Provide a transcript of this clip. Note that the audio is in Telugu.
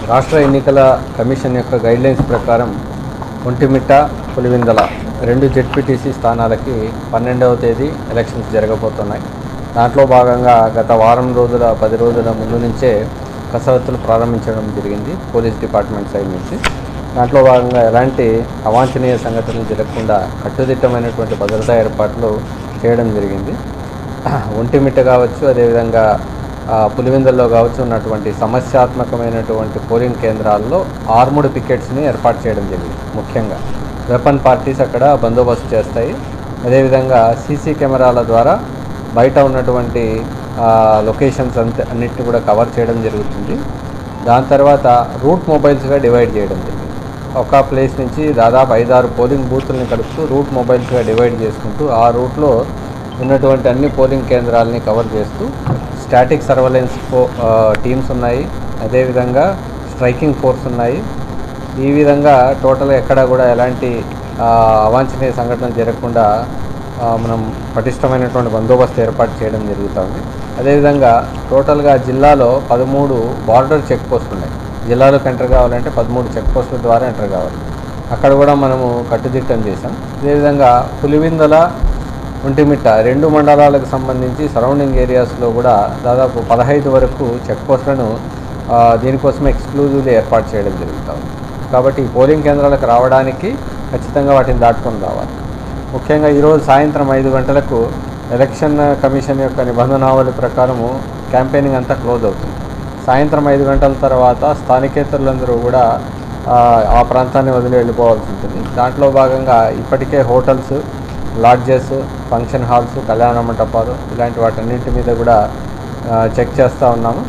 రాష్ట్ర ఎన్నికల కమిషన్ యొక్క గైడ్లైన్స్ ప్రకారం ఒంటిమిట్ట, పులివెందుల 2 జెడ్పీటీసీ స్థానాలకి 12వ తేదీ ఎలక్షన్స్ జరగబోతున్నాయి. దాంట్లో భాగంగా గత 10 రోజుల ముందు నుంచే కసరత్తులు ప్రారంభించడం జరిగింది పోలీస్ డిపార్ట్మెంట్ సైడ్ నుంచి. దాంట్లో భాగంగా ఎలాంటి అవాంఛనీయ సంఘటనలు జరగకుండా కట్టుదిట్టమైనటువంటి భద్రతా ఏర్పాట్లు చేయడం జరిగింది. ఒంటిమిట్ట కావచ్చు, అదేవిధంగా పులివెందుల్లో కావచ్చు ఉన్నటువంటి సమస్యాత్మకమైనటువంటి పోలింగ్ కేంద్రాల్లో ఆర్ముడ్ పికెట్స్ని ఏర్పాటు చేయడం జరిగింది. ముఖ్యంగా వెపన్ పార్టీస్ అక్కడ బందోబస్తు చేస్తాయి. అదేవిధంగా సీసీ కెమెరాల ద్వారా బయట ఉన్నటువంటి లొకేషన్స్ అన్నిటిని కూడా కవర్ చేయడం జరుగుతుంది. దాని తర్వాత రూట్ మొబైల్స్గా డివైడ్ చేయడం జరిగింది. ఒక ప్లేస్ నుంచి దాదాపు 5-6 పోలింగ్ బూతుల్ని కలుపుతూ రూట్ మొబైల్స్గా డివైడ్ చేసుకుంటూ ఆ రూట్లో ఉన్నటువంటి అన్ని పోలింగ్ కేంద్రాలని కవర్ చేస్తూ స్టాటిక్ సర్వేలెన్స్ టీమ్స్ ఉన్నాయి, అదేవిధంగా స్ట్రైకింగ్ ఫోర్స్ ఉన్నాయి. ఈ విధంగా టోటల్గా ఎక్కడ కూడా ఎలాంటి అవాంఛనీయ సంఘటనలు జరగకుండా మనం పటిష్టమైనటువంటి బందోబస్తు ఏర్పాటు చేయడం జరుగుతుంది. అదేవిధంగా టోటల్గా జిల్లాలో 13 బార్డర్ చెక్ పోస్టులు ఉన్నాయి. జిల్లాలోకి ఎంటర్ కావాలంటే 13 చెక్ పోస్టుల ద్వారా ఎంటర్ కావాలి. అక్కడ కూడా మనము కట్టుదిట్టం చేశాం. అదేవిధంగా పులివెందుల, ఒంటిమిట్ట 2 మండలాలకు సంబంధించి సరౌండింగ్ ఏరియాస్లో కూడా దాదాపు 15 వరకు చెక్ పోస్టులను దీనికోసం ఎక్స్క్లూజివ్లీ ఏర్పాటు చేయడం జరుగుతుంది. కాబట్టి ఈ పోలింగ్ కేంద్రాలకు రావడానికి ఖచ్చితంగా వాటిని దాటుకొని రావాలి. ముఖ్యంగా ఈరోజు సాయంత్రం 5 గంటలకు ఎలక్షన్ కమిషన్ యొక్క నిబంధనావళి ప్రకారము క్యాంపెయినింగ్ అంతా క్లోజ్ అవుతుంది. సాయంత్రం 5 గంటల తర్వాత స్థానికేతరులందరూ కూడా ఆ ప్రాంతాన్ని వదిలి వెళ్ళిపోవాల్సి ఉంటుంది. దాంట్లో భాగంగా ఇప్పటికే హోటల్స్, లాడ్జెస్, ఫంక్షన్ హాల్స్, కళ్యాణ మంటపాలు ఇలాంటి వాటన్నింటి మీద కూడా చెక్ చేస్తూ ఉన్నాము.